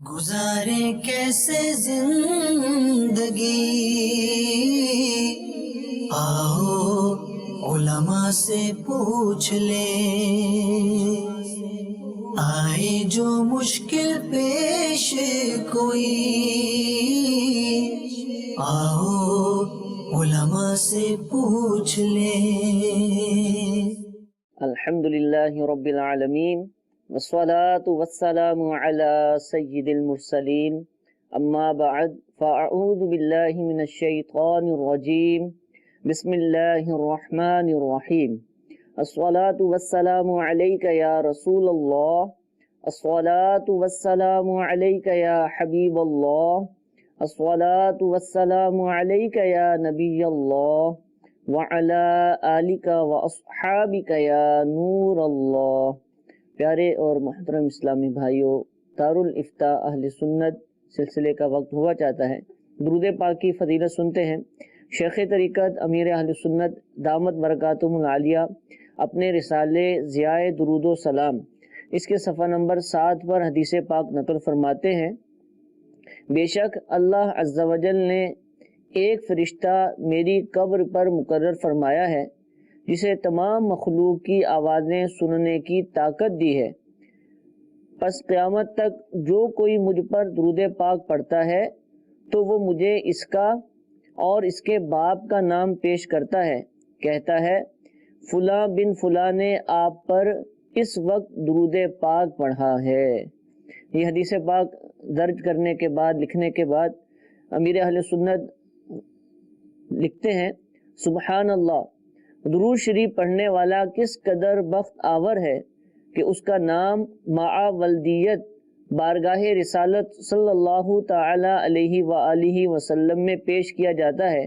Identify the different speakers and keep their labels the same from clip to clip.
Speaker 1: گزارے کیسے زندگی، آؤ علماء سے پوچھ لیں، آئے جو مشکل پیش کوئی، آؤ علماء سے پوچھ لیں۔
Speaker 2: الحمدللہ رب العالمین والصلاة والسلام علی سید المرسلین، اما بعد فاعوذ باللہ من الشیطان الرجیم، بسم اللہ الرحمن الرحیم۔ الصلاة والسلام علیک یا رسول اللہ، الصلاة والسلام علیک یا حبیب اللہ، الصلاة والسلام علیک یا نبی اللہ، وعلی آلک واصحابک یا نور اللہ۔ پیارے اور محترم اسلامی بھائیوں، دارالافتاء اہل سنت سلسلے کا وقت ہوا چاہتا ہے۔ درود پاک کی فضیلت سنتے ہیں۔ شیخ طریقت امیر اہل سنت دامت برکاتہم العالیہ اپنے رسالے ضیاء درود و سلام اس کے صفحہ نمبر 7 پر حدیث پاک نقل فرماتے ہیں، بے شک اللہ عز و جل نے ایک فرشتہ میری قبر پر مقرر فرمایا ہے جسے تمام مخلوق کی آوازیں سننے کی طاقت دی ہے، پس قیامت تک جو کوئی مجھ پر درود پاک پڑھتا ہے تو وہ مجھے اس کا اور اس کے باپ کا نام پیش کرتا ہے، کہتا ہے فلاں بن فلاں نے آپ پر اس وقت درود پاک پڑھا ہے۔ یہ حدیث پاک درج کرنے کے بعد لکھنے کے بعد امیر اہل سنت لکھتے ہیں، سبحان اللہ، درود شریف پڑھنے والا کس قدر بخت آور ہے کہ اس کا نام مع ولدیت بارگاہ رسالت صلی اللہ تعالی علیہ وآلہ وسلم میں پیش کیا جاتا ہے۔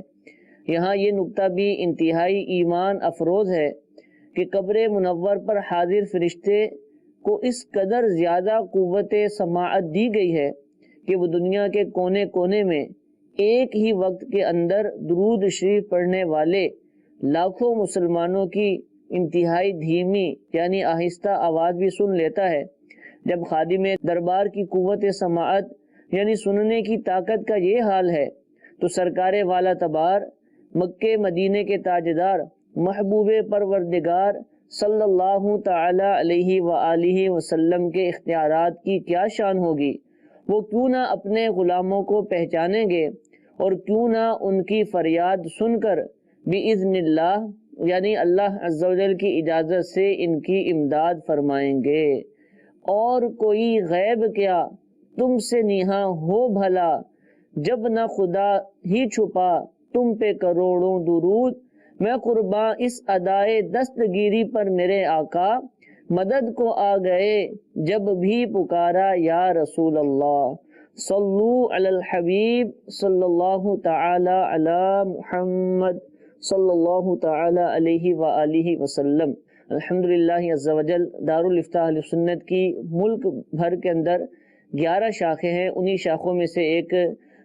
Speaker 2: یہاں یہ نکتہ بھی انتہائی ایمان افروز ہے کہ قبر منور پر حاضر فرشتے کو اس قدر زیادہ قوت سماعت دی گئی ہے کہ وہ دنیا کے کونے کونے میں ایک ہی وقت کے اندر درود شریف پڑھنے والے لاکھوں مسلمانوں کی انتہائی دھیمی یعنی آہستہ آواز بھی سن لیتا ہے۔ جب خادم دربار کی قوت سماعت یعنی سننے کی طاقت کا یہ حال ہے تو سرکار والا تبار مکے مدینے کے تاجدار محبوب پروردگار صلی اللہ تعالی علیہ وآلہ وسلم کے اختیارات کی کیا شان ہوگی؟ وہ کیوں نہ اپنے غلاموں کو پہچانیں گے اور کیوں نہ ان کی فریاد سن کر بِإِذْنِ اللہ یعنی اللہ عز و جل کی اجازت سے ان کی امداد فرمائیں گے۔ اور کوئی غیب کیا تم سے نیہا ہو بھلا، جب نہ خدا ہی چھپا تم پہ کروڑوں درود، میں قرباں اس ادائے دستگیری پر میرے آقا، مدد کو آ گئے جب بھی پکارا یا رسول اللہ، صلو علی الحبیب صلی اللہ تعالی علی محمد صلی اللہ تعالی علیہ وآلہ وسلم۔ الحمدللہ عز و جل دارالافتاء اہل سنت کی ملک بھر کے اندر 11 شاخیں ہیں، انہی شاخوں میں سے ایک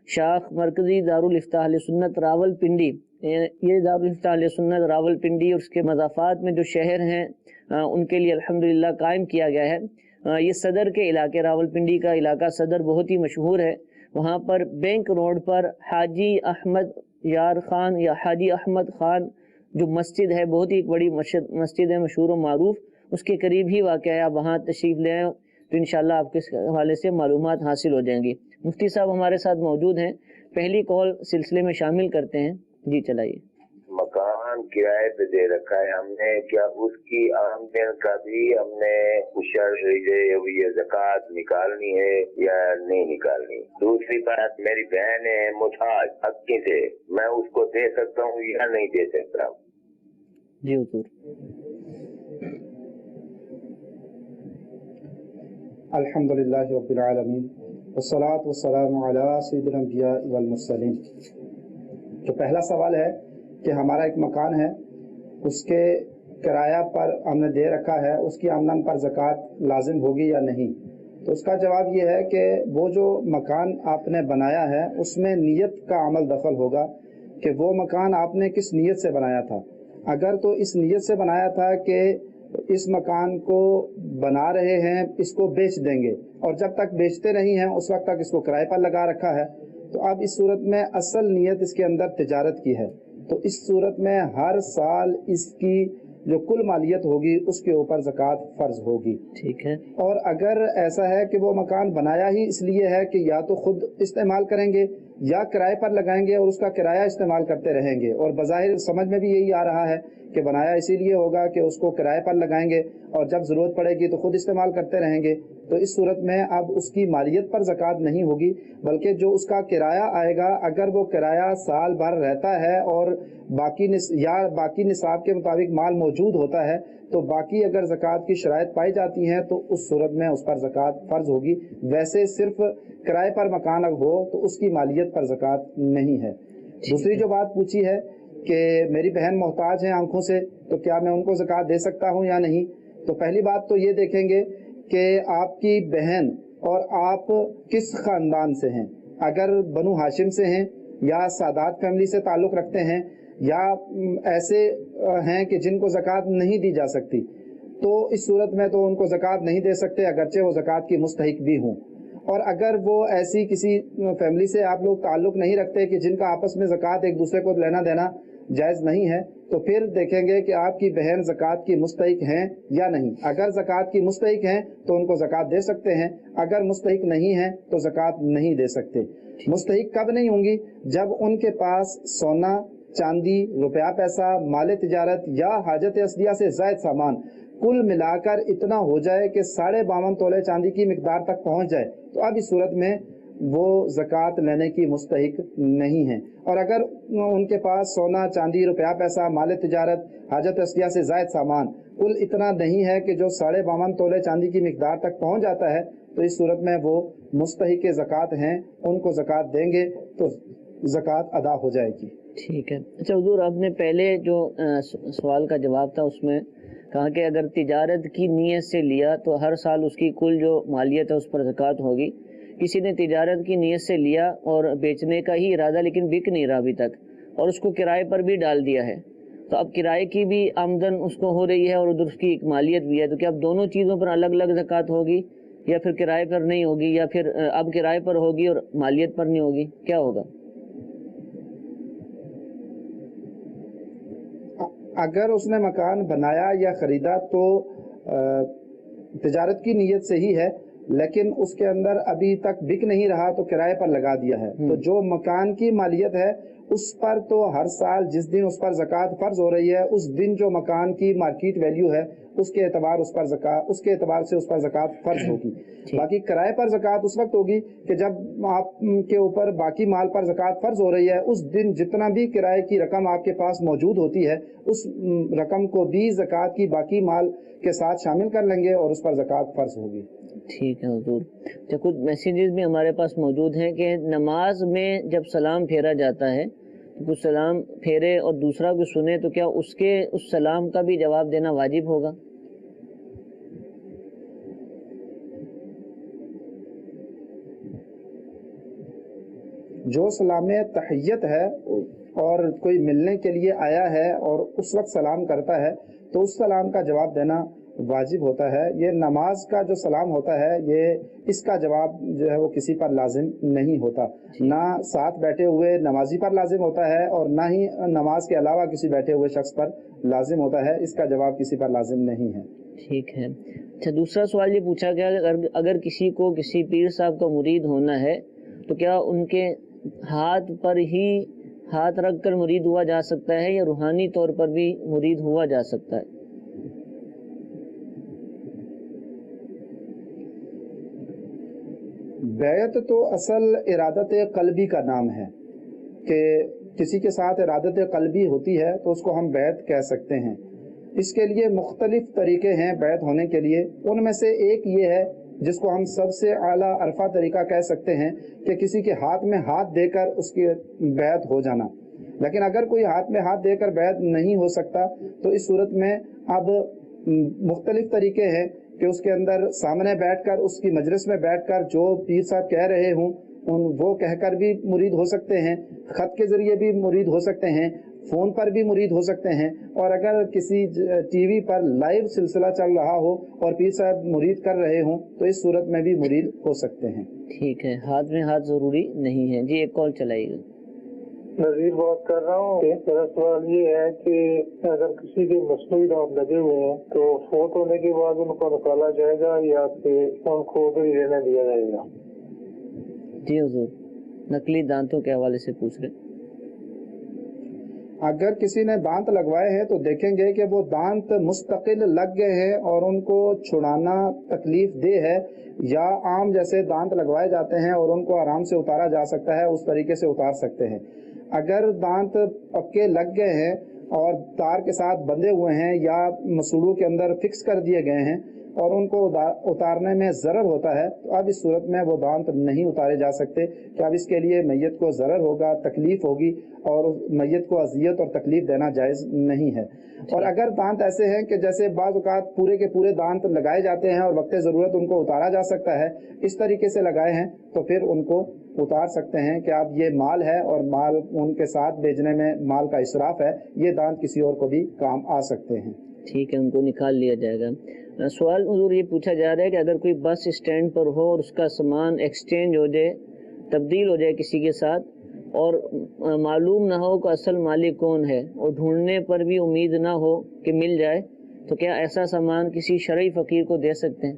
Speaker 2: شاخ مرکزی دارالافتاء اہل سنت راول پنڈی، یہ دارالافتاء اہل سنت راول پنڈی اور اس کے مضافات میں جو شہر ہیں ان کے لیے الحمدللہ قائم کیا گیا ہے۔ یہ صدر کے علاقے راول پنڈی کا علاقہ صدر بہت ہی مشہور ہے، وہاں پر بینک روڈ پر حاجی احمد یار خان یا حاجی احمد خان جو مسجد ہے، بہت ہی بڑی مسجد ہے مشہور و معروف، اس کے قریب ہی واقع ہے۔ آپ وہاں تشریف لیں تو انشاءاللہ آپ کے حوالے سے معلومات حاصل ہو جائیں گی۔ مفتی صاحب ہمارے ساتھ موجود ہیں، پہلی کال سلسلے میں شامل کرتے ہیں، جی چلائیے۔
Speaker 3: مکان کرائے پہ دے رکھا ہے ہم نے، کیا اس کی آمدن کا بھی ہم نے یہ زکوٰۃ نکالنی ہے یا نہیں نکالنی؟ دوسری بات، میری بہن ہے محتاج حقی سے، میں اس کو دے سکتا ہوں یا نہیں دے سکتا؟
Speaker 2: جی حضور۔
Speaker 4: الحمدللہ رب العالمین والصلاة والسلام علی سید الانبیاء والمرسلین۔ جو پہلا سوال ہے کہ ہمارا ایک مکان ہے، اس کے کرایہ پر ہم نے دے رکھا ہے، اس کی آمدن پر زکوٰۃ لازم ہوگی یا نہیں؟ تو اس کا جواب یہ ہے کہ وہ جو مکان آپ نے بنایا ہے اس میں نیت کا عمل دخل ہوگا کہ وہ مکان آپ نے کس نیت سے بنایا تھا۔ اگر تو اس نیت سے بنایا تھا کہ اس مکان کو بنا رہے ہیں، اس کو بیچ دیں گے، اور جب تک بیچتے نہیں ہیں اس وقت تک اس کو کرائے پر لگا رکھا ہے، تو اب اس صورت میں اصل نیت اس کے اندر تجارت کی ہے، تو اس صورت میں ہر سال اس کی جو کل مالیت ہوگی اس کے اوپر زکوٰۃ فرض ہوگی۔
Speaker 2: ٹھیک ہے۔
Speaker 4: اور اگر ایسا ہے کہ وہ مکان بنایا ہی اس لیے ہے کہ یا تو خود استعمال کریں گے یا کرائے پر لگائیں گے اور اس کا کرایہ استعمال کرتے رہیں گے، اور بظاہر سمجھ میں بھی یہی آ رہا ہے کہ بنایا اسی لیے ہوگا کہ اس کو کرائے پر لگائیں گے اور جب ضرورت پڑے گی تو خود استعمال کرتے رہیں گے، تو اس صورت میں اب اس کی مالیت پر زکوٰۃ نہیں ہوگی، بلکہ جو اس کا کرایہ آئے گا، اگر وہ کرایہ سال بھر رہتا ہے اور باقی نصاب کے مطابق مال موجود ہوتا ہے، تو باقی اگر زکوٰۃ کی شرائط پائی جاتی ہیں تو اس صورت میں اس پر زکوٰۃ فرض ہوگی۔ ویسے صرف کرائے پر مکان ہو تو اس کی مالیت پر زکوٰۃ نہیں ہے۔ دوسری جو بات پوچھی ہے کہ میری بہن محتاج ہیں آنکھوں سے، تو کیا میں ان کو زکوٰۃ دے سکتا ہوں یا نہیں؟ تو پہلی بات تو یہ دیکھیں گے کہ آپ کی بہن اور آپ کس خاندان سے ہیں۔ اگر بنو ہاشم سے ہیں یا سادات فیملی سے تعلق رکھتے ہیں یا ایسے ہیں کہ جن کو زکوٰۃ نہیں دی جا سکتی، تو اس صورت میں تو ان کو زکوٰۃ نہیں دے سکتے، اگرچہ وہ زکوٰۃ کی مستحق بھی ہوں۔ اور اگر وہ ایسی کسی فیملی سے آپ لوگ تعلق نہیں رکھتے کہ جن کا آپس میں زکوٰۃ ایک دوسرے کو لینا دینا جائز نہیں ہے، تو پھر دیکھیں گے کہ آپ کی بہن زکوٰۃ کی مستحق ہیں یا نہیں۔ اگر زکوٰۃ کی مستحق ہیں تو ان کو زکوٰۃ دے سکتے ہیں، اگر مستحق نہیں ہیں تو زکوٰۃ نہیں دے سکتے۔ مستحق کب نہیں ہوں گی؟ جب ان کے پاس سونا، چاندی، روپیہ پیسہ، مال تجارت یا حاجت اصلیہ سے زائد سامان کل ملا کر اتنا ہو جائے کہ 52.5 تولے چاندی کی مقدار تک پہنچ جائے، تو اب اس صورت میں وہ زکوٰۃ لینے کی مستحق نہیں ہیں۔ اور اگر ان کے پاس سونا، چاندی، روپیہ پیسہ، مال تجارت، حاجت اصلیہ سے زائد سامان کل اتنا نہیں ہے کہ جو 52.5 تولے چاندی کی مقدار تک پہنچ جاتا ہے، تو اس صورت میں وہ مستحق زکوٰۃ ہیں، ان کو زکوٰۃ دیں گے تو زکوٰۃ ادا ہو جائے گی۔
Speaker 2: ٹھیک ہے۔ اچھا حضور، آپ نے پہلے جو سوال کا جواب تھا اس میں کہا کہ اگر تجارت کی نیت سے لیا تو ہر سال اس کی کل جو مالیت ہے اس پر زکوٰۃ ہوگی۔ کسی نے تجارت کی نیت سے لیا اور بیچنے کا ہی ارادہ لیکن بک نہیں رہا ابھی تک، اور اس کو کرائے پر بھی ڈال دیا ہے، تو اب کرائے کی بھی آمدن اس کو ہو رہی ہے اور ادھر اس کی ایک مالیت بھی ہے، تو کیا اب دونوں چیزوں پر الگ الگ زکوٰۃ ہوگی یا پھر کرائے پر نہیں ہوگی، یا پھر اب کرائے پر ہوگی اور مالیت پر نہیں ہوگی؟ کیا ہوگا؟
Speaker 4: اگر اس نے مکان بنایا یا خریدا تو تجارت کی نیت سے ہی ہے، لیکن اس کے اندر ابھی تک بک نہیں رہا تو کرائے پر لگا دیا ہے، تو جو مکان کی مالیت ہے اس پر تو ہر سال جس دن اس پر زکوٰۃ فرض ہو رہی ہے، اس دن جو مکان کی مارکیٹ ویلیو ہے اس کے اعتبار سے اس پر زکوٰۃ فرض ہوگی۔ باقی کرائے پر زکوٰۃ اس وقت ہوگی کہ جب آپ کے اوپر باقی مال پر زکوٰۃ فرض ہو رہی ہے، اس دن جتنا بھی کرائے کی رقم آپ کے پاس موجود ہوتی ہے اس رقم کو بھی زکوٰۃ کی باقی مال کے ساتھ شامل کر لیں گے اور اس پر زکوٰۃ فرض ہوگی۔
Speaker 2: ٹھیک ہے حضور۔ اچھا، کچھ میسیجز بھی ہمارے پاس موجود ہیں کہ نماز میں جب سلام پھیرا جاتا ہے تو کچھ سلام پھیرے اور دوسرا کوئی سنے تو کیا اس سلام کا بھی جواب دینا واجب ہوگا؟
Speaker 4: جو سلام تحیت ہے اور کوئی ملنے کے لیے آیا ہے اور اس وقت سلام کرتا ہے تو اس سلام کا جواب دینا واجب ہوتا ہے۔ یہ نماز کا جو سلام ہوتا ہے یہ اس کا جواب جو ہے وہ کسی پر لازم نہیں ہوتا، نہ ساتھ بیٹھے ہوئے نمازی پر لازم ہوتا ہے اور نہ ہی نماز کے علاوہ کسی بیٹھے ہوئے شخص پر لازم ہوتا ہے، اس کا جواب کسی پر لازم نہیں ہے۔
Speaker 2: ٹھیک ہے۔ اچھا، دوسرا سوال یہ پوچھا گیا کہ اگر کسی کو کسی پیر صاحب کا مرید ہونا ہے تو کیا ان کے ہاتھ پر ہی ہاتھ رکھ کر مرید ہوا جا سکتا ہے یا روحانی طور پر بھی مرید ہوا جا سکتا ہے؟
Speaker 4: بیعت تو اصل ارادت قلبی کا نام ہے کہ کسی کے ساتھ ارادت قلبی ہوتی ہے تو اس کو ہم بیعت کہہ سکتے ہیں۔ اس کے لیے مختلف طریقے ہیں بیعت ہونے کے لیے، ان میں سے ایک یہ ہے جس کو ہم سب سے اعلیٰ عرفہ طریقہ کہہ سکتے ہیں کہ کسی کے ہاتھ میں ہاتھ دے کر اس کی بیعت ہو جانا۔ لیکن اگر کوئی ہاتھ میں ہاتھ دے کر بیعت نہیں ہو سکتا تو اس صورت میں اب مختلف طریقے ہیں کہ اس کے اندر سامنے بیٹھ کر اس کی مجلس میں بیٹھ کر جو پیر صاحب کہہ رہے ہوں وہ کہہ کر بھی مرید ہو سکتے ہیں، خط کے ذریعے بھی مرید ہو سکتے ہیں، فون پر بھی مرید ہو سکتے ہیں، اور اگر کسی ٹی وی پر لائیو سلسلہ چل رہا ہو اور پیر صاحب مرید کر رہے ہوں تو اس صورت میں بھی مرید ہو سکتے ہیں۔
Speaker 2: ٹھیک ہے، ہاتھ میں ہاتھ ضروری نہیں ہے۔ جی ایک کال چلائیے گا۔
Speaker 5: نذیر بات کر رہا ہوں۔ میرا سوال یہ ہے کہ اگر کسی کے مصنوعی دانت لگے ہوئے ہیں تو فوت ہونے کے بعد ان کو نکالا جائے گا یا پھر ان کو ادھر ہی رہنے دیا جائے گا؟
Speaker 2: جی حضور، نقلی دانتوں کے حوالے سے پوچھ رہے۔
Speaker 4: اگر کسی نے دانت لگوائے ہیں تو دیکھیں گے کہ وہ دانت مستقل لگ گئے ہیں اور ان کو چھڑانا تکلیف دہ ہے، یا عام جیسے دانت لگوائے جاتے ہیں اور ان کو آرام سے اتارا جا سکتا ہے، اس طریقے سے اتار سکتے ہیں۔ اگر دانت پکے لگ گئے ہیں اور تار کے ساتھ بندھے ہوئے ہیں یا مسوڑوں کے اندر فکس کر دیے گئے ہیں اور ان کو اتارنے میں ضرر ہوتا ہے تو اب اس صورت میں وہ دانت نہیں اتارے جا سکتے، کہ اب اس کے لیے میت کو ضرر ہوگا، تکلیف ہوگی، اور میت کو اذیت اور تکلیف دینا جائز نہیں ہے۔ اور اگر دانت ایسے ہیں کہ جیسے بعض اوقات پورے کے پورے دانت لگائے جاتے ہیں اور وقت ضرورت ان کو اتارا جا سکتا ہے، اس طریقے سے لگائے ہیں تو پھر ان کو اتار سکتے ہیں کہ اب یہ مال ہے اور مال ان کے ساتھ بھیجنے میں مال کا اسراف ہے، یہ دانت کسی اور کو بھی کام آ سکتے ہیں۔
Speaker 2: ٹھیک ہے، ان کو نکال لیا جائے گا۔ سوال حضور یہ پوچھا جا رہا ہے کہ اگر کوئی بس اسٹینڈ پر ہو اور اس کا سامان ایکسچینج ہو جائے، تبدیل ہو جائے کسی کے ساتھ، اور معلوم نہ ہو کہ اصل مالک کون ہے، اور ڈھونڈنے پر بھی امید نہ ہو کہ مل جائے، تو کیا ایسا سامان کسی شرعی فقیر کو دے سکتے ہیں؟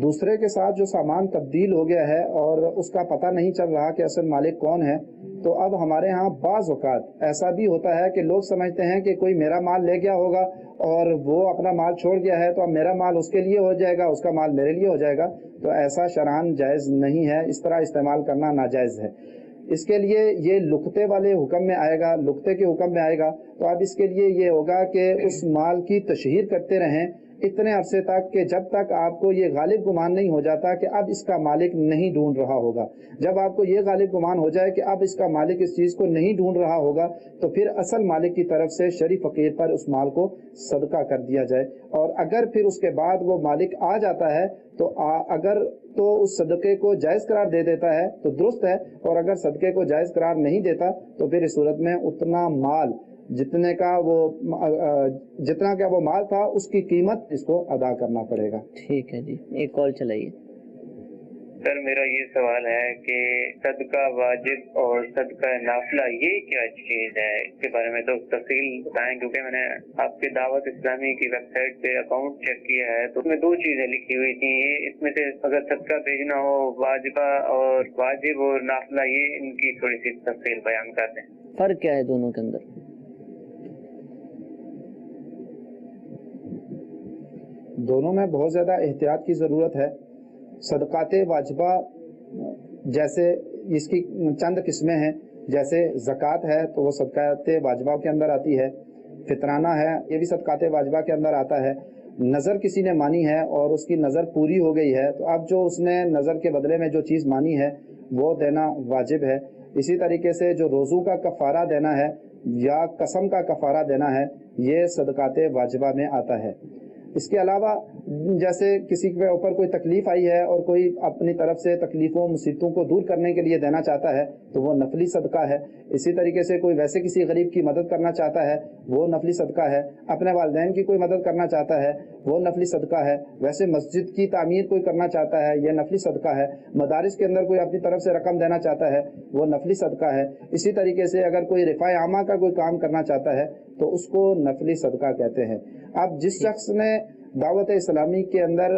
Speaker 4: دوسرے کے ساتھ جو سامان تبدیل ہو گیا ہے اور اس کا پتہ نہیں چل رہا کہ اصل مالک کون ہے، تو اب ہمارے ہاں بعض اوقات ایسا بھی ہوتا ہے کہ لوگ سمجھتے ہیں کہ کوئی میرا مال لے گیا ہوگا اور وہ اپنا مال چھوڑ گیا ہے تو اب میرا مال اس کے لیے ہو جائے گا، اس کا مال میرے لیے ہو جائے گا، تو ایسا شرعاً جائز نہیں ہے، اس طرح استعمال کرنا ناجائز ہے۔ اس کے لیے یہ لقطے والے حکم میں آئے گا، لقطے کے حکم میں آئے گا، تو اب اس کے لیے یہ ہوگا کہ اس مال کی تشہیر کرتے رہیں اتنے عرصے تک کہ جب تک آپ کو یہ غالب گمان نہیں ہو جاتا کہ اب اس کا مالک نہیں ڈھونڈ رہا ہوگا۔ جب آپ کو یہ غالب گمان ہو جائے کہ اب اس کا مالک اس چیز کو نہیں ڈھونڈ رہا ہوگا تو پھر اصل مالک کی طرف سے شرعی فقیر پر اس مال کو صدقہ کر دیا جائے، اور اگر پھر اس کے بعد وہ مالک آ جاتا ہے تو اگر تو اس صدقے کو جائز قرار دے دیتا ہے تو درست ہے، اور اگر صدقے کو جائز قرار نہیں دیتا تو پھر اس صورت میں اتنا مال جتنا کا وہ مال تھا اس کی قیمت اس کو ادا کرنا پڑے گا۔
Speaker 2: ٹھیک ہے جی، ایک کال چلائیے۔
Speaker 6: سر میرا یہ سوال ہے کہ صدقہ واجب اور صدقہ نافلہ یہ کیا چیز ہے، اس کے بارے میں تو تفصیل بتائیں، کیونکہ میں نے آپ کے دعوت اسلامی کی ویب سائٹ پہ اکاؤنٹ چیک کیا ہے تو اس میں 2 چیزیں لکھی ہوئی تھیں، یہ اس میں سے اگر صدقہ بھیجنا ہو واجبہ اور واجب اور نافلہ، یہ ان کی تھوڑی سی تفصیل بیان کر دیں۔
Speaker 2: فرق کیا ہے دونوں کے اندر؟
Speaker 4: دونوں میں بہت زیادہ احتیاط کی ضرورت ہے۔ صدقات واجبہ جیسے اس کی چند قسمیں ہیں، جیسے زکوٰۃ ہے تو وہ صدقات واجبہ کے اندر آتی ہے، فطرانہ ہے یہ بھی صدقات واجبہ کے اندر آتا ہے، نظر کسی نے مانی ہے اور اس کی نظر پوری ہو گئی ہے تو اب جو اس نے نظر کے بدلے میں جو چیز مانی ہے وہ دینا واجب ہے۔ اسی طریقے سے جو روزوں کا کفارہ دینا ہے یا قسم کا کفارہ دینا ہے یہ صدقات واجبہ میں آتا ہے۔ اس کے علاوہ جیسے کسی کے اوپر کوئی تکلیف آئی ہے اور کوئی اپنی طرف سے تکلیفوں مصیبتوں کو دور کرنے کے لیے دینا چاہتا ہے تو وہ نفلی صدقہ ہے۔ اسی طریقے سے کوئی ویسے کسی غریب کی مدد کرنا چاہتا ہے وہ نفلی صدقہ ہے، اپنے والدین کی کوئی مدد کرنا چاہتا ہے وہ نفلی صدقہ ہے، ویسے مسجد کی تعمیر کوئی کرنا چاہتا ہے یہ نفلی صدقہ ہے، مدارس کے اندر کوئی اپنی طرف سے رقم دینا چاہتا ہے وہ نفلی صدقہ ہے۔ اسی طریقے سے اگر کوئی رفاع عامہ کا کوئی کام کرنا چاہتا ہے تو اس کو نفلی صدقہ کہتے ہیں۔ اب جس شخص نے دعوت اسلامی کے اندر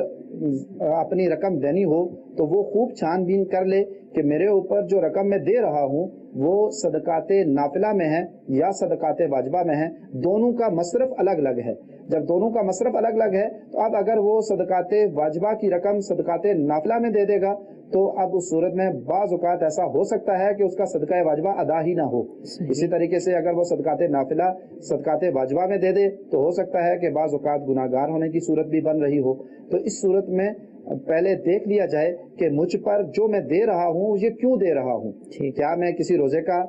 Speaker 4: اپنی رقم دینی ہو تو وہ خوب چھان بین کر لے کہ میرے اوپر جو رقم میں دے رہا ہوں وہ صدقات نافلہ میں ہے یا صدقات واجبہ میں ہے، دونوں کا مصرف الگ الگ ہے۔ جب دونوں کا مصرف الگ الگ ہے تو اب اگر وہ صدقات واجبہ کی رقم صدقات نافلہ میں دے دے گا تو اب اس صورت میں بعض اوقات ایسا ہو سکتا ہے کہ اس کا صدقہ واجبہ ادا ہی نہ ہو۔ اسی طریقے سے اگر وہ صدقات نافلہ صدقات واجبہ میں دے دے تو ہو سکتا ہے کہ بعض اوقات گناہ گار ہونے کی صورت بھی بن رہی ہو۔ تو اس صورت میں پہلے دیکھ لیا جائے کہ مجھ پر جو میں دے رہا ہوں یہ کیوں دے رہا ہوں، کیا میں کسی روزے کا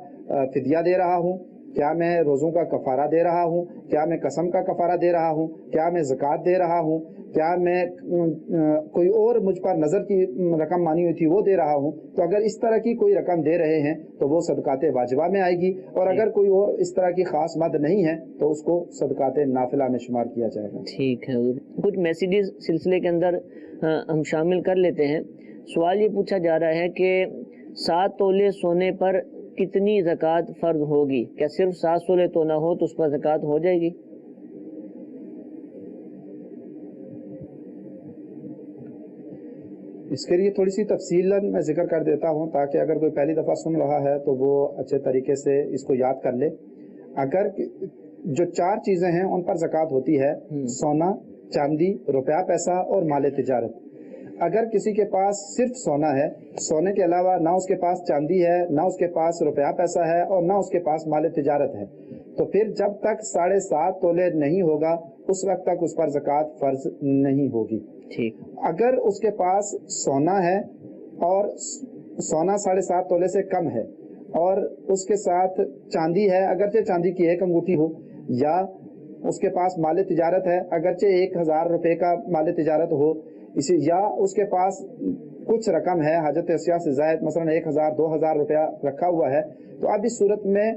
Speaker 4: فدیہ دے رہا ہوں کیا میں روزوں کا کفارہ دے رہا ہوں, کیا میں قسم کا کفارہ دے رہا ہوں, کیا میں زکوٰۃ دے رہا ہوں, کیا میں کوئی اور مجھ پر نظر کی رقم مانی ہوئی تھی وہ دے رہا ہوں. تو اگر اس طرح کی کوئی رقم دے رہے ہیں تو وہ صدقات واجبہ میں آئے گی, اور اگر کوئی اور اس طرح کی خاص مد نہیں ہے تو اس کو صدقات نافلہ میں شمار کیا جائے گا.
Speaker 2: ٹھیک ہے, کچھ میسیجز سلسلے کے اندر ہم شامل کر لیتے ہیں. سوال یہ پوچھا جا رہا ہے کہ 7 تولے سونے پر کتنی زکوٰۃ فرض ہوگی؟ کیا صرف 7 تولے تو نہ ہو تو اس پر زکوٰۃ ہو جائے گی؟
Speaker 4: اس کے لیے تھوڑی سی تفصیل میں ذکر کر دیتا ہوں تاکہ اگر کوئی پہلی دفعہ سن رہا ہے تو وہ اچھے طریقے سے اس کو یاد کر لے. اگر جو 4 چیزیں ہیں ان پر زکوٰۃ ہوتی ہے, سونا, چاندی, روپیہ پیسہ اور مال تجارت. اگر کسی کے پاس صرف سونا ہے, سونے کے علاوہ نہ اس کے پاس چاندی ہے, نہ اس کے پاس روپیہ پیسہ ہے اور نہ اس کے پاس مال تجارت ہے, تو پھر جب تک 7.5 تولے نہیں ہوگا اس وقت تک اس پر زکوٰۃ فرض نہیں ہوگی.
Speaker 2: ٹھیک.
Speaker 4: اگر اس کے پاس سونا ہے اور سونا 7.5 تولے سے کم ہے اور اس کے ساتھ چاندی ہے, اگرچہ چاندی کی 1 انگوٹھی ہو, یا اس کے پاس مال تجارت ہے اگرچہ 1000 روپے کا مال تجارت ہو, یا اس کے پاس کچھ رقم ہے حاجت اشیاء سے زائد مثلا 1000-2000 روپیہ رکھا ہوا ہے, تو اب اس صورت میں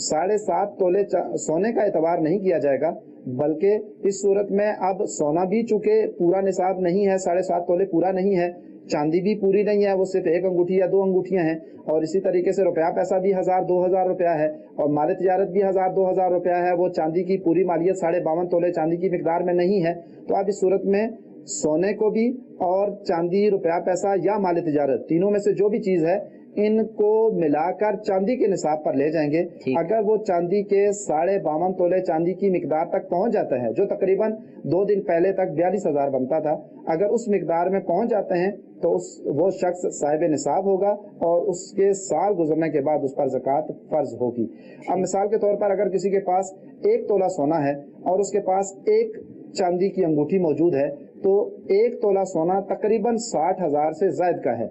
Speaker 4: 7.5 تولے سونے کا اعتبار نہیں کیا جائے گا, بلکہ اس صورت میں اب سونا بھی چونکہ پورا نصاب نہیں ہے, 7.5 تولے پورا نہیں ہے, چاندی بھی پوری نہیں ہے, وہ صرف 1 انگوٹھی یا 2 انگوٹھیاں ہیں, اور اسی طریقے سے روپیہ پیسہ بھی 1000-2000 روپیہ ہے, اور مال تجارت بھی 1000-2000 روپیہ ہے, وہ چاندی کی پوری مالیت 52.5 تولے چاندی کی مقدار میں نہیں ہے. تو اب اس صورت میں سونے کو بھی اور چاندی, روپیہ پیسہ یا مال تجارت, تینوں میں سے جو بھی چیز ہے ان کو ملا کر چاندی کے نصاب پر لے جائیں گے. اگر وہ چاندی کے 52.5 تولے چاندی کی مقدار تک پہنچ جاتا ہے, جو تقریباً 2 دن پہلے تک 42,000 بنتا تھا, اگر اس مقدار میں پہنچ جاتے ہیں تو وہ شخص صاحب نصاب ہوگا اور اس کے سال گزرنے کے بعد اس پر زکوٰۃ فرض ہوگی. اب مثال کے طور پر اگر کسی کے پاس 1 تولہ سونا ہے اور اس کے پاس 1 چاندی کی انگوٹھی موجود ہے, تو 1 تولہ سونا تقریباً 60,000 سے زائد کا ہے,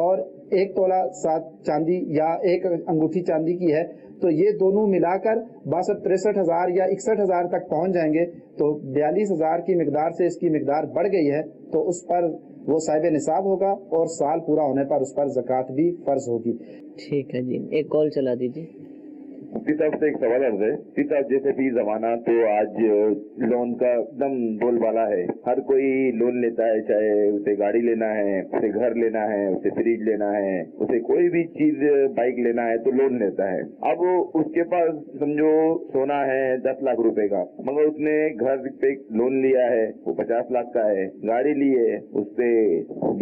Speaker 4: اور 1 تولہ 7 چاندی یا 1 انگوٹھی چاندی کی ہے, تو یہ دونوں ملا کر 62-63,000 یا 61,000 تک پہنچ جائیں گے. تو 42,000 کی مقدار سے اس کی مقدار بڑھ گئی ہے, تو اس پر وہ صاحب نصاب ہوگا اور سال پورا ہونے پر اس پر زکوٰۃ بھی فرض ہوگی.
Speaker 2: ٹھیک ہے جی, ایک کال چلا دیجیے.
Speaker 7: مفتی صاحب سے ایک سوال عرض ہے. مفتی صاحب جیسے بھی زمانہ تو آج لون کا ایک دم بول بالا ہے, ہر کوئی لون لیتا ہے, چاہے اسے گاڑی لینا ہے, اسے گھر لینا ہے, اسے فریج لینا ہے, اسے کوئی بھی چیز بائک لینا ہے تو لون لیتا ہے. اب اس کے پاس سمجھو سونا ہے 10 لاکھ روپے کا, مگر اس نے گھر پہ لون لیا ہے وہ 50 لاکھ کا ہے, گاڑی لی ہے اس پہ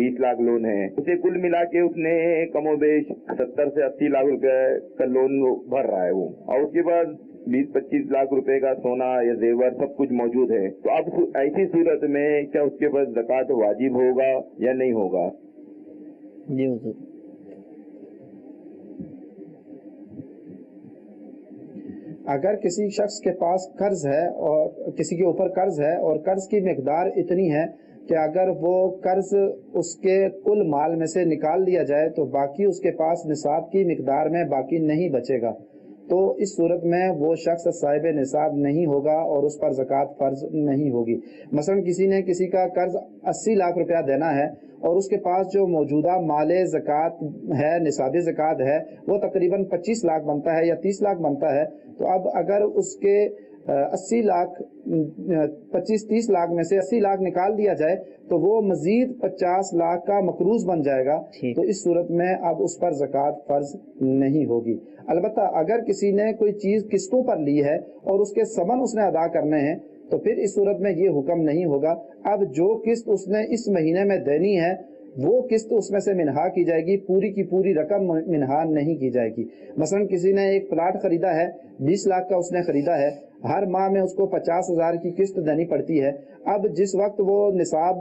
Speaker 7: 20 لاکھ لون ہے, اسے کل ملا کے اس نے کم و بیش 70 سے 80 لاکھ روپے کا لون بھر رہا ہے وہ, اور اس کے بعد 20-25 لاکھ روپے کا سونا یا زیور سب کچھ موجود ہے. تو اب ایسی صورت میں کیا اس کے پاس زکوٰۃ واجب ہوگا یا نہیں ہوگا؟
Speaker 2: جی حضور.
Speaker 4: اگر کسی شخص کے پاس قرض ہے اور کسی کے اوپر قرض ہے اور قرض کی مقدار اتنی ہے کہ اگر وہ قرض اس کے کل مال میں سے نکال دیا جائے تو باقی اس کے پاس نصاب کی مقدار میں باقی نہیں بچے گا, تو اس صورت میں وہ شخص صاحب نصاب نہیں ہوگا اور اس پر زکوٰۃ فرض نہیں ہوگی. مثلا کسی نے کسی کا قرض 80 لاکھ روپیہ دینا ہے اور اس کے پاس جو موجودہ مال زکوٰۃ ہے, نصاب زکوٰۃ ہے, وہ تقریباً 25 لاکھ بنتا ہے یا 30 لاکھ بنتا ہے. تو اب اگر اس کے 80 لاکھ 25-30 لاکھ میں سے 80 لاکھ نکال دیا جائے تو وہ مزید 50 لاکھ کا مقروض بن جائے گا. تو اس صورت میں اب اس پر زکوٰۃ فرض نہیں ہوگی. البتہ اگر کسی نے کوئی چیز قسطوں پر لی ہے اور اس کے ثمن اس نے ادا کرنے ہیں تو پھر اس صورت میں یہ حکم نہیں ہوگا. اب جو قسط اس نے اس مہینے میں دینی ہے وہ قسط اس میں سے منہا کی جائے گی, پوری کی پوری رقم منہا نہیں کی جائے گی. مثلا کسی نے ایک پلاٹ خریدا ہے, 20 لاکھ کا اس نے خریدا ہے, ہر ماہ میں اس کو 50,000 کی قسط دینی پڑتی ہے. اب جس وقت وہ نصاب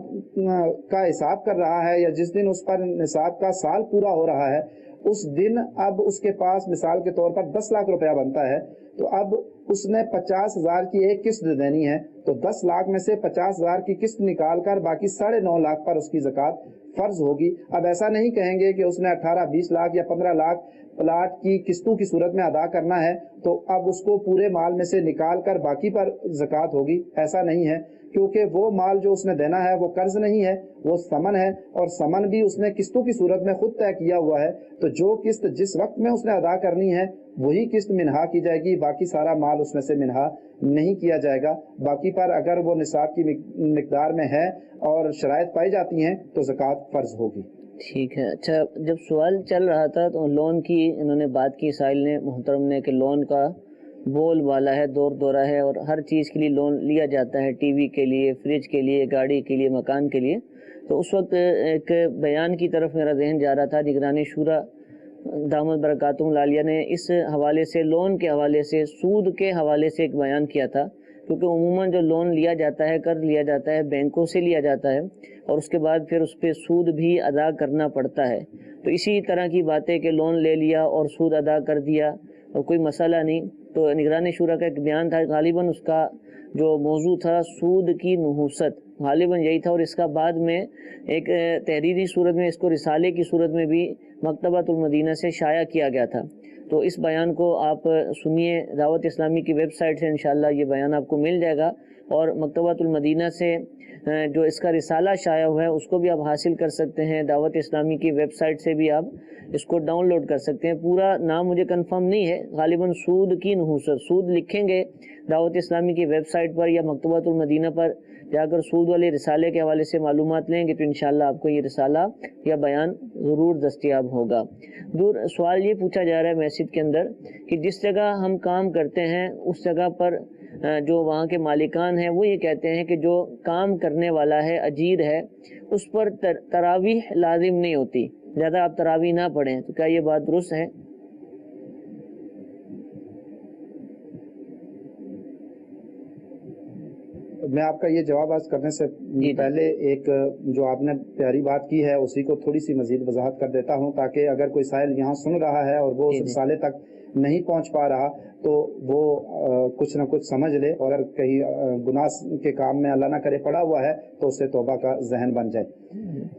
Speaker 4: کا حساب کر رہا ہے یا جس دن اس پر نصاب کا سال پورا ہو رہا ہے اس دن اب اس کے پاس مثال کے طور پر 10 لاکھ روپیہ بنتا ہے, تو اب اس نے 50,000 کی ایک قسط دینی ہے, تو 10 لاکھ میں سے 50,000 کی قسط نکال کر باقی 9.5 لاکھ پر اس کی زکوٰۃ فرض ہوگی. اب ایسا نہیں کہیں گے کہ اس نے 18-20 لاکھ یا 15 لاکھ پلاٹ کی قسطوں کی صورت میں ادا کرنا ہے تو اب اس کو پورے مال میں سے نکال کر باقی پر زکوٰۃ ہوگی. ایسا نہیں ہے، کیونکہ وہ مال جو اس نے دینا ہے وہ قرض نہیں ہے، وہ ثمن ہے، اور ثمن بھی اس نے قسطوں کی صورت میں خود طے کیا ہوا ہے. تو جو قسط جس وقت میں اس نے ادا کرنی ہے وہی قسط منہا کی جائے گی، باقی سارا مال اس میں سے منہا نہیں کیا جائے گا. باقی پر اگر وہ نصاب کی مقدار میں ہے اور شرائط پائی جاتی ہیں تو زکوٰۃ فرض ہوگی.
Speaker 2: ٹھیک ہے. اچھا، جب سوال چل رہا تھا تو لون کی انہوں نے بات کی، سائل نے، محترم نے، کہ لون کا بول بالا ہے، دور دورہ ہے، اور ہر چیز کے لیے لون لیا جاتا ہے، ٹی وی کے لیے، فریج کے لیے، گاڑی کے لیے، مکان کے لیے. تو اس وقت ایک بیان کی طرف میرا ذہن جا رہا تھا. نگران شورا دامت برکاتہم العالیہ نے اس حوالے سے، لون کے حوالے سے، سود کے حوالے سے ایک بیان کیا تھا، کیونکہ عموماً جو لون لیا جاتا ہے، قرض لیا جاتا ہے، بینکوں سے لیا جاتا ہے، اور اس کے بعد پھر اس پہ سود بھی ادا کرنا پڑتا ہے. تو اسی طرح کی باتیں کہ لون لے لیا اور سود ادا کر دیا اور کوئی مسئلہ نہیں. تو نگران شورا کا ایک بیان تھا، غالباً اس کا جو موضوع تھا سود کی نحوست، غالباً یہی تھا، اور اس کا بعد میں ایک تحریری صورت میں، اس کو رسالے کی صورت میں بھی مکتبۃ المدینہ سے شائع کیا گیا تھا. تو اس بیان کو آپ سنیے، دعوت اسلامی کی ویب سائٹ سے انشاءاللہ یہ بیان آپ کو مل جائے گا، اور مکتبۃ المدینہ سے جو اس کا رسالہ شائع ہوا ہے اس کو بھی آپ حاصل کر سکتے ہیں. دعوت اسلامی کی ویب سائٹ سے بھی آپ اس کو ڈاؤن لوڈ کر سکتے ہیں. پورا نام مجھے کنفرم نہیں ہے، غالباً سود کی نحوست، سود لکھیں گے دعوت اسلامی کی ویب سائٹ پر یا مکتبۃ المدینہ پر جا کر سود والے رسالے کے حوالے سے معلومات لیں گے تو انشاءاللہ آپ کو یہ رسالہ یا بیان ضرور دستیاب ہوگا. سوال یہ پوچھا جا رہا ہے میسج کے اندر کہ جس جگہ ہم کام کرتے ہیں اس جگہ پر جو وہاں کے مالکان ہیں وہ یہ کہتے ہیں کہ جو کام کرنے والا ہے، اجیر ہے، اس پر تراویح لازم نہیں ہوتی، زیادہ آپ تراویح نہ پڑھیں. تو کیا یہ بات درست ہے؟
Speaker 4: میں آپ کا یہ جواب عرض کرنے سے پہلے ایک جو آپ نے پیاری بات کی ہے اسی کو تھوڑی سی مزید وضاحت کر دیتا ہوں، تاکہ اگر کوئی سائل یہاں سن رہا ہے اور وہ اس رسالے تک نہیں پہنچ پا رہا تو وہ کچھ نہ کچھ سمجھ لے، اور اگر کہیں گناہ کے کام میں اللہ نہ کرے پڑا ہوا ہے تو اس سے توبہ کا ذہن بن جائے.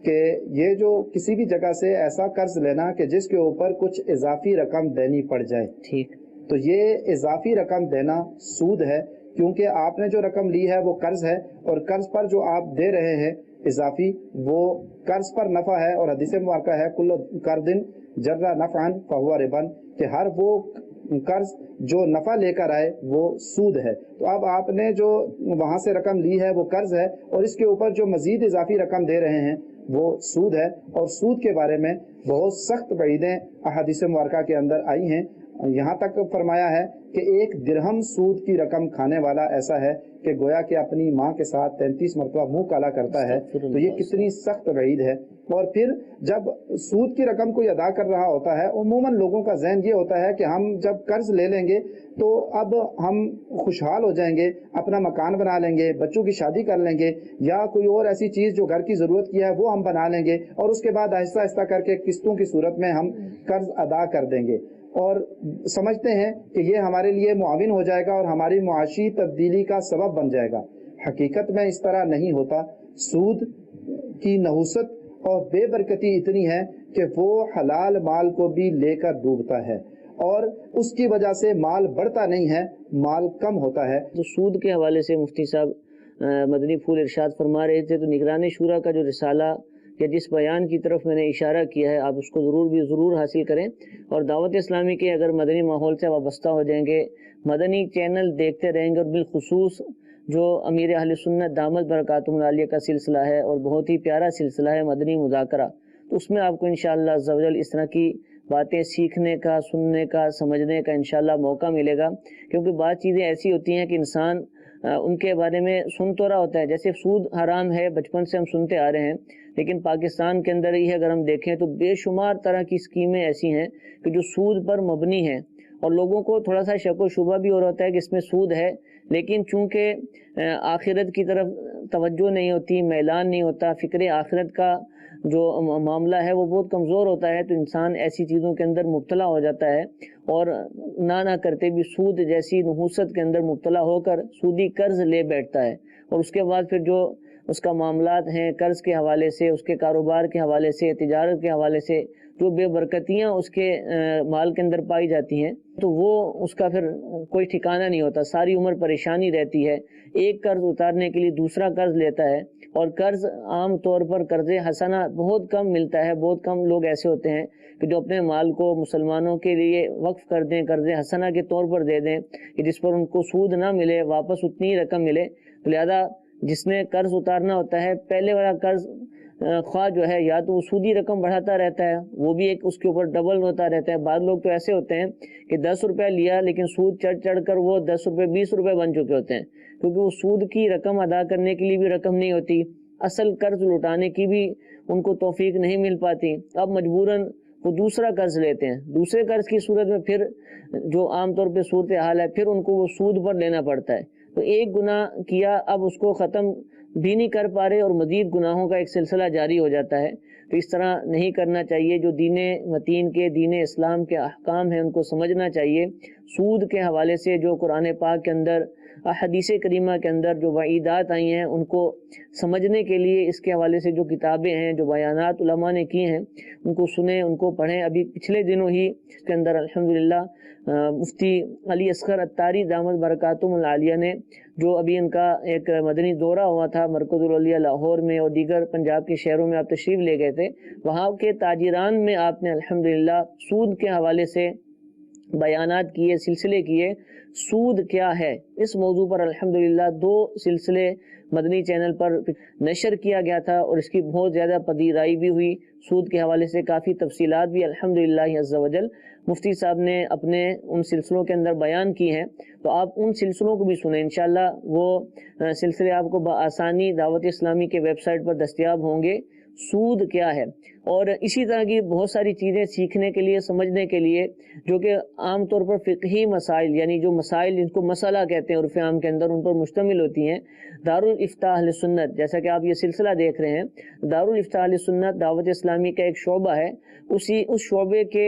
Speaker 4: کہ یہ جو کسی بھی جگہ سے ایسا قرض لینا کہ جس کے اوپر کچھ اضافی رقم دینی پڑ جائے، ٹھیک، تو یہ اضافی رقم دینا سود ہے، کیونکہ آپ نے جو رقم لی ہے وہ قرض ہے، اور قرض پر جو آپ دے رہے ہیں اضافی وہ قرض پر نفع ہے، اور حدیث مبارکہ ہے کل قرض جر نفعا فہو ربا، کہ ہر وہ قرض جو نفع لے کر آئے وہ سود ہے. تو اب آپ نے جو وہاں سے رقم لی ہے وہ قرض ہے، اور اس کے اوپر جو مزید اضافی رقم دے رہے ہیں وہ سود ہے. اور سود کے بارے میں بہت سخت وعیدیں احادیث مبارکہ کے اندر آئی ہیں. یہاں تک فرمایا ہے کہ 1 درہم سود کی رقم کھانے والا ایسا ہے کہ گویا کہ اپنی ماں کے ساتھ 33 مرتبہ منہ کالا کرتا ہے. تو یہ کتنی سخت وعید ہے. اور پھر جب سود کی رقم کوئی ادا کر رہا ہوتا ہے، عموماً لوگوں کا ذہن یہ ہوتا ہے کہ ہم جب قرض لے لیں گے تو اب ہم خوشحال ہو جائیں گے، اپنا مکان بنا لیں گے، بچوں کی شادی کر لیں گے، یا کوئی اور ایسی چیز جو گھر کی ضرورت کی ہے وہ ہم بنا لیں گے، اور اس کے بعد آہستہ آہستہ کر کے قسطوں کی صورت میں ہم قرض ادا کر دیں گے، اور سمجھتے ہیں کہ یہ ہمارے لیے معاون ہو جائے گا اور ہماری معاشی تبدیلی کا سبب بن جائے گا. حقیقت میں اس طرح نہیں ہوتا. سود کی نحوست اور بے برکتی اتنی ہے کہ وہ حلال مال کو بھی لے کر ڈوبتا ہے، اور اس کی وجہ سے مال بڑھتا نہیں ہے، مال کم ہوتا ہے.
Speaker 2: تو سود کے حوالے سے مفتی صاحب مدنی پھول ارشاد فرما رہے تھے، تو نگران شورا کا جو رسالہ یا جس بیان کی طرف میں نے اشارہ کیا ہے آپ اس کو ضرور حاصل کریں، اور دعوت اسلامی کے اگر مدنی ماحول سے وابستہ ہو جائیں گے، مدنی چینل دیکھتے رہیں گے، اور بالخصوص جو امیر اہل سنت دامت برکاتہم العالیہ کا سلسلہ ہے اور بہت ہی پیارا سلسلہ ہے مدنی مذاکرہ، تو اس میں آپ کو انشاءاللہ عز و جل اس طرح کی باتیں سیکھنے کا، سننے کا، سمجھنے کا انشاءاللہ موقع ملے گا. کیونکہ بعض چیزیں ایسی ہوتی ہیں کہ انسان ان کے بارے میں سن تو رہا ہوتا ہے، جیسے سود حرام ہے، بچپن سے ہم سنتے آ رہے ہیں، لیکن پاکستان کے اندر ہی اگر ہم دیکھیں تو بے شمار طرح کی اسکیمیں ایسی ہیں کہ جو سود پر مبنی ہیں، اور لوگوں کو تھوڑا سا شک و شبہ بھی ہو رہا ہوتا ہے کہ اس میں سود ہے، لیکن چونکہ آخرت کی طرف توجہ نہیں ہوتی، میلان نہیں ہوتا، فکر آخرت کا جو معاملہ ہے وہ بہت کمزور ہوتا ہے، تو انسان ایسی چیزوں کے اندر مبتلا ہو جاتا ہے، اور نہ کرتے بھی سود جیسی نحوست کے اندر مبتلا ہو کر سودی قرض لے بیٹھتا ہے، اور اس کے بعد پھر جو اس کا معاملات ہیں قرض کے حوالے سے، اس کے کاروبار کے حوالے سے، تجارت کے حوالے سے جو بے برکتیاں اس کے مال کے اندر پائی جاتی ہیں، تو وہ اس کا پھر کوئی ٹھکانہ نہیں ہوتا، ساری عمر پریشانی رہتی ہے۔ ایک قرض اتارنے کے لیے دوسرا قرض لیتا ہے، اور قرض عام طور پر قرض حسنہ بہت کم ملتا ہے۔ بہت کم لوگ ایسے ہوتے ہیں کہ جو اپنے مال کو مسلمانوں کے لیے وقف کر دیں، قرض حسنہ کے طور پر دے دیں کہ جس پر ان کو سود نہ ملے، واپس اتنی ہی رقم ملے۔ تو لہذا جس نے قرض اتارنا ہوتا ہے، پہلے والا قرض خواہ جو ہے یا تو وہ سودی رقم بڑھاتا رہتا ہے، وہ بھی ایک اس کے اوپر ڈبل ہوتا رہتا ہے۔ بعض لوگ تو ایسے ہوتے ہیں کہ 10 روپے لیا لیکن سود چڑھ چڑھ کر وہ 10 روپے 20 روپے بن چکے ہوتے ہیں، کیونکہ وہ سود کی رقم ادا کرنے کے لیے بھی رقم نہیں ہوتی، اصل قرض لوٹانے کی بھی ان کو توفیق نہیں مل پاتی۔ اب مجبوراً وہ دوسرا قرض لیتے ہیں۔ دوسرے قرض کی صورت میں پھر جو عام طور پہ صورتحال ہے، پھر ان کو وہ سود پر لینا پڑتا ہے۔ تو ایک گناہ کیا، اب اس کو ختم بھی نہیں کر پا رہے اور مزید گناہوں کا ایک سلسلہ جاری ہو جاتا ہے۔ تو اس طرح نہیں کرنا چاہیے۔ جو دین متین کے، دین اسلام کے احکام ہیں ان کو سمجھنا چاہیے۔ سود کے حوالے سے جو قرآن پاک کے اندر، حدیث کریمہ کے اندر جو وعیدات آئی ہیں ان کو سمجھنے کے لیے اس کے حوالے سے جو کتابیں ہیں، جو بیانات علماء نے کی ہیں، ان کو سنیں، ان کو پڑھیں۔ ابھی پچھلے دنوں ہی اس کے اندر الحمدللہ مفتی علی اصغر عطاری دامت برکاتہم العالیہ نے، جو ابھی ان کا ایک مدنی دورہ ہوا تھا مرکز الاولیاء لاہور میں اور دیگر پنجاب کے شہروں میں، آپ تشریف لے گئے تھے، وہاں کے تاجران میں آپ نے الحمدللہ سود کے حوالے سے بیانات کیے، سلسلے کیے۔ سود کیا ہے، اس موضوع پر الحمدللہ 2 سلسلے مدنی چینل پر نشر کیا گیا تھا اور اس کی بہت زیادہ پذیرائی بھی ہوئی۔ سود کے حوالے سے کافی تفصیلات بھی الحمدللہ عز و جل مفتی صاحب نے اپنے ان سلسلوں کے اندر بیان کی ہیں، تو آپ ان سلسلوں کو بھی سنیں۔ انشاءاللہ وہ سلسلے آپ کو بآسانی دعوت اسلامی کے ویب سائٹ پر دستیاب ہوں گے۔ سود کیا ہے، اور اسی طرح کی بہت ساری چیزیں سیکھنے کے لیے، سمجھنے کے لیے، جو کہ عام طور پر فقہی مسائل، یعنی جو مسائل جن کو مسئلہ کہتے ہیں عرف عام کے اندر، ان پر مشتمل ہوتی ہیں۔ دارالافتاء اہل سنت، جیسا کہ آپ یہ سلسلہ دیکھ رہے ہیں، دارالافتاء اہل سنت دعوت اسلامی کا ایک شعبہ ہے۔ اس شعبے کے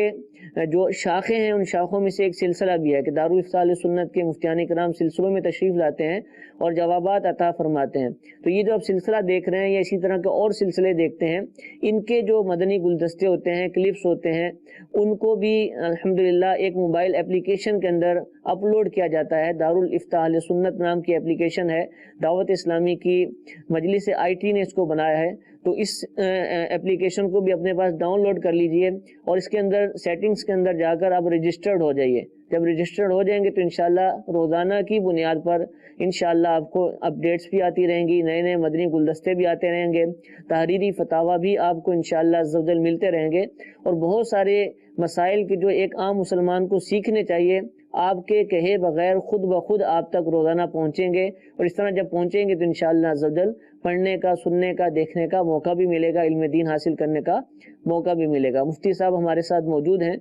Speaker 2: جو شاخیں ہیں، ان شاخوں میں سے ایک سلسلہ بھی ہے کہ دارالافتاء اہل سنت کے مفتیان کرام سلسلوں میں تشریف لاتے ہیں اور جوابات عطا فرماتے ہیں۔ تو یہ جو آپ سلسلہ دیکھ رہے ہیں یا اسی طرح کے اور سلسلے دیکھتے ہیں، ان کے جو مدنی گلدستے ہوتے ہیں، کلپس ہوتے ہیں، ان کو بھی الحمدللہ ایک موبائل اپلیکیشن کے اندر اپلوڈ کیا جاتا ہے۔ دارالافتاء اہل سنت نام کی اپلیکیشن ہے، دعوت اسلامی کی مجلس IT نے اس کو بنایا ہے، تو اس اپلیکیشن کو بھی اپنے پاس ڈاؤن لوڈ کر لیجئے اور اس کے اندر سیٹنگز کے اندر جا کر آپ رجسٹرڈ ہو جائیے۔ جب رجسٹرڈ ہو جائیں گے تو انشاءاللہ روزانہ کی بنیاد پر انشاءاللہ آپ کو اپڈیٹس بھی آتی رہیں گی، نئے نئے مدنی گلدستے بھی آتے رہیں گے، تحریری فتاوی بھی آپ کو انشاءاللہ عز و جل ملتے رہیں گے، اور بہت سارے مسائل کے جو ایک عام مسلمان کو سیکھنے چاہیے، آپ کے کہے بغیر خود بخود آپ تک روزانہ پہنچیں گے، اور اس طرح جب پہنچیں گے تو انشاءاللہ عز و جل پڑھنے کا، سننے کا، دیکھنے کا موقع بھی ملے گا، علم دین حاصل کرنے کا موقع بھی ملے گا۔ مفتی صاحب ہمارے ساتھ موجود ہیں،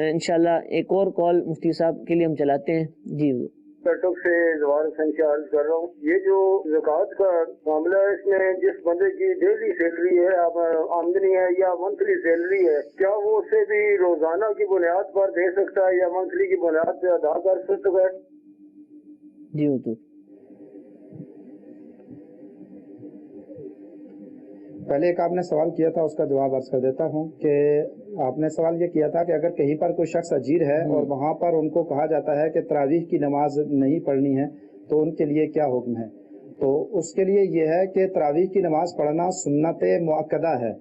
Speaker 2: انشاءاللہ ایک اور کال مفتی صاحب کے لیے ہم چلاتے ہیں۔ جی
Speaker 5: ٹک سے دوبارہ سے عرض کر رہا ہوں، یہ جو زکوٰۃ کا معاملہ ہے، اس میں جس بندے کی ڈیلی سیلری ہے، آمدنی ہے یا منتھلی سیلری ہے، کیا وہ اسے بھی روزانہ کی بنیاد پر دے سکتا ہے یا منتھلی کی بنیاد پہ ادا کر سکتا ہے؟
Speaker 2: جی تو
Speaker 4: پہلے ایک آپ نے سوال کیا تھا، اس کا جواب عرض کر دیتا ہوں کہ آپ نے سوال یہ کیا تھا کہ اگر کہیں پر کوئی شخص اجیر ہے اور وہاں پر ان کو کہا جاتا ہے کہ تراویح کی نماز نہیں پڑھنی ہے تو ان کے لیے کیا حکم ہے؟ تو اس کے لیے یہ ہے کہ تراویح کی نماز پڑھنا سنت مؤکدہ ہے،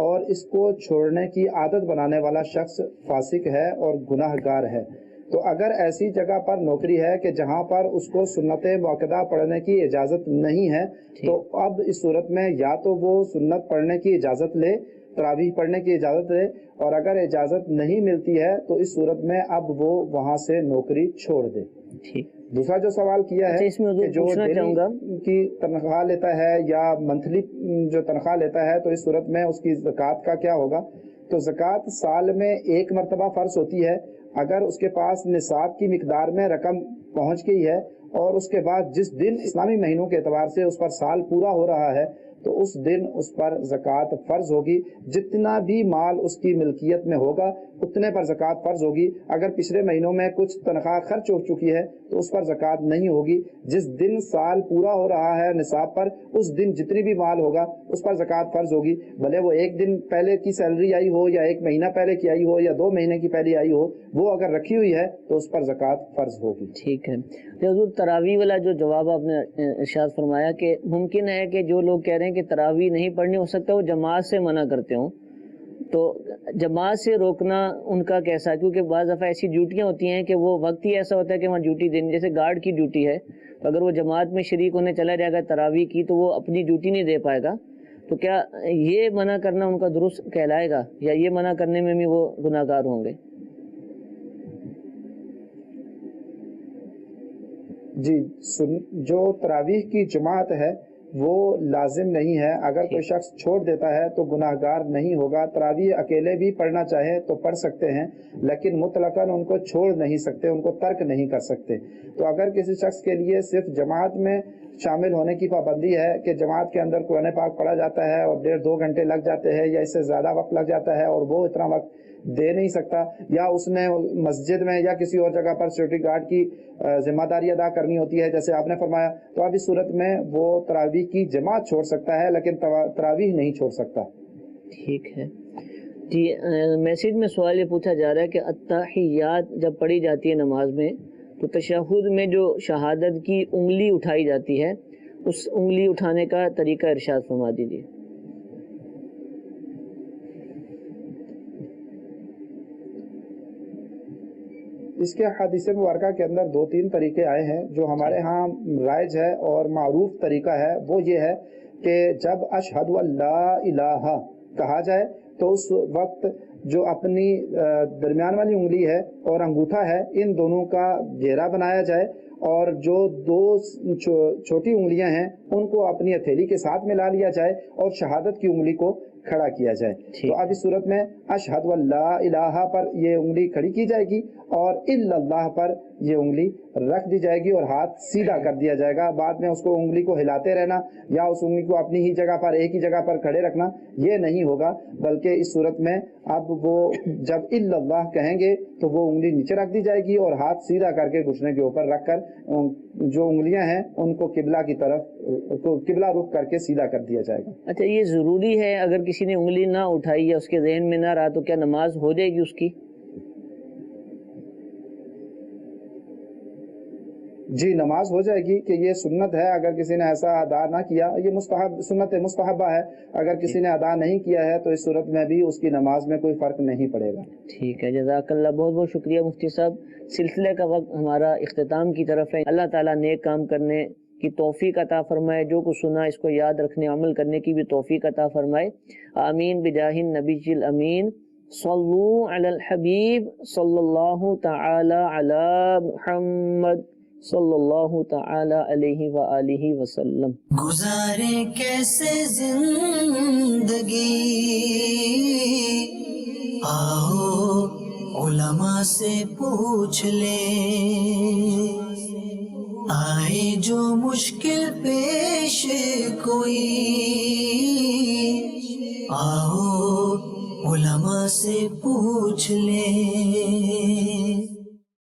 Speaker 4: اور اس کو چھوڑنے کی عادت بنانے والا شخص فاسق ہے اور گناہ گار ہے۔ تو اگر ایسی جگہ پر نوکری ہے کہ جہاں پر اس کو سنت مؤکدہ پڑھنے کی اجازت نہیں ہے، تو اب اس صورت میں یا تو وہ سنت پڑھنے کی اجازت لے، تراویح پڑھنے کی اجازت لے، اور اگر اجازت نہیں ملتی ہے تو اس صورت میں اب وہ وہاں سے نوکری چھوڑ دے۔ دوسرا جو سوال کیا ہے کہ جو ڈیلی کی تنخواہ لیتا ہے یا منتھلی جو تنخواہ لیتا ہے تو اس صورت میں اس کی زکوٰۃ کا کیا ہوگا؟ تو زکوٰۃ سال میں ایک مرتبہ فرض ہوتی ہے۔ اگر اس کے پاس نصاب کی مقدار میں رقم پہنچ گئی ہے اور اس کے بعد جس دن اسلامی مہینوں کے اعتبار سے اس پر سال پورا ہو رہا ہے تو اس دن اس پر زکوٰۃ فرض ہوگی. جتنا بھی مال اس کی ملکیت میں ہوگا اتنے پر زکوٰۃ فرض ہوگی. اگر پچھلے مہینوں میں کچھ تنخواہ خرچ ہو چکی ہے تو اس پر زکوٰۃ نہیں ہوگی. جس دن سال پورا ہو رہا ہے نصاب پر اس دن جتنی بھی مال ہوگا اس پر زکوٰۃ فرض ہوگی. بھلے وہ ایک دن پہلے کی سیلری آئی ہو یا ایک مہینہ پہلے کی آئی ہو یا 2 مہینے کی پہلے آئی ہو, وہ اگر رکھی ہوئی ہے تو اس پر زکوٰۃ فرض ہوگی.
Speaker 2: ٹھیک ہے. حضور تراویح والا جو جواب آپ نے ارشاد فرمایا کہ ممکن ہے کہ جو لوگ کہہ رہے ہیں کہ تراویح نہیں پڑھنی, ہو سکتا ہے وہ جماعت سے منع کرتے ہوں, تو جماعت سے روکنا ان کا کیسا؟ کیونکہ بعض دفعہ ایسی ڈیوٹیاں ہوتی ہیں کہ وہ وقت ہی ایسا ہوتا ہے کہ وہاں ڈیوٹی دینی, جیسے گارڈ کی ڈیوٹی ہے, تو اگر وہ جماعت میں شریک ہونے چلا جائے گا تراویح کی تو وہ اپنی ڈیوٹی نہیں دے پائے گا. تو کیا یہ منع کرنا ان کا درست کہلائے گا یا یہ منع کرنے میں بھی وہ گناہ گار ہوں گے؟
Speaker 4: جی, جو تراویح کی جماعت ہے وہ لازم نہیں ہے. اگر کوئی شخص چھوڑ دیتا ہے تو گناہ گار نہیں ہوگا. تراویح اکیلے بھی پڑھنا چاہے تو پڑھ سکتے ہیں, لیکن مطلقاً ان کو چھوڑ نہیں سکتے, ان کو ترک نہیں کر سکتے. تو اگر کسی شخص کے لیے صرف جماعت میں شامل ہونے کی پابندی ہے کہ جماعت کے اندر قرآن پاک پڑھا جاتا ہے اور 1.5-2 گھنٹے لگ جاتے ہیں یا اس سے زیادہ وقت لگ جاتا ہے اور وہ اتنا وقت دے نہیں سکتا, یا اس نے مسجد میں یا کسی اور جگہ پر سیکورٹی گارڈ کی ذمہ داری ادا کرنی ہوتی ہے جیسے آپ نے فرمایا, تو اب اس صورت میں وہ تراویح کی جماعت چھوڑ سکتا ہے لیکن تراویح نہیں چھوڑ سکتا.
Speaker 2: ٹھیک ہے جی. میسیج میں سوال یہ پوچھا جا رہا ہے کہ التحیات جب پڑھی جاتی ہے نماز میں تو تشہد میں جو شہادت کی انگلی اٹھائی جاتی ہے اس انگلی اٹھانے کا طریقہ ارشاد فرما دیجیے.
Speaker 4: اس کے حدیث مبارکہ کے اندر 2-3 طریقے آئے ہیں. جو ہمارے ہاں رائج ہے اور معروف طریقہ ہے وہ یہ ہے کہ جب اشہد لا الہ کہا جائے تو اس وقت جو اپنی درمیان والی انگلی ہے اور انگوٹھا ہے ان دونوں کا گھیرا بنایا جائے اور جو 2 چھوٹی انگلیاں ہیں ان کو اپنی ہتھیلی کے ساتھ ملا لیا جائے اور شہادت کی انگلی کو کھڑا کیا جائے. تو اب اس صورت میں اشہد لا الہ پر یہ انگلی کھڑی کی جائے گی اور الا اللہ پر یہ انگلی رکھ دی جائے گی اور ہاتھ سیدھا کر دیا جائے گا. بعد میں اس کو انگلی کو ہلاتے رہنا یا اس انگلی کو اپنی ہی جگہ پر ایک ہی جگہ پر کھڑے رکھنا یہ نہیں ہوگا, بلکہ اس صورت میں اب وہ جب الا اللہ کہیں گے تو وہ انگلی نیچے رکھ دی جائے گی اور ہاتھ سیدھا کر کے گھٹنے کے اوپر رکھ کر جو انگلیاں ہیں ان کو قبلہ کی طرف قبلہ رخ کر کے سیدھا کر دیا جائے گا.
Speaker 2: اچھا, یہ ضروری ہے اگر کسی نے انگلی نہ اٹھائی یا اس کے ذہن میں نہ رہا تو کیا نماز ہو جائے گی اس کی؟
Speaker 4: جی, نماز ہو جائے گی کہ یہ سنت ہے. اگر کسی نے ایسا ادا نہ کیا, یہ سنت مستحبہ ہے, اگر کسی نے ادا نہیں کیا ہے تو اس صورت میں بھی اس کی نماز میں کوئی فرق نہیں پڑے گا.
Speaker 2: ٹھیک ہے, جزاک اللہ, بہت بہت شکریہ مفتی صاحب. سلسلے کا وقت ہمارا اختتام کی طرف ہے. اللہ تعالیٰ نیک کام کرنے کی توفیق عطا فرمائے, جو کچھ سنا اس کو یاد رکھنے عمل کرنے کی بھی توفیق عطا فرمائے. آمین بجاہ النبی الامین. صلو علی الحبیب صلی اللہ تعالی علی محمد صلی اللہ تعالی علیہ وآلہ وسلم.
Speaker 1: گزارے کیسے زندگی, آؤ علماء سے پوچھ لیں. آئے جو مشکل پیش کوئی, آؤ علماء سے پوچھ لیں.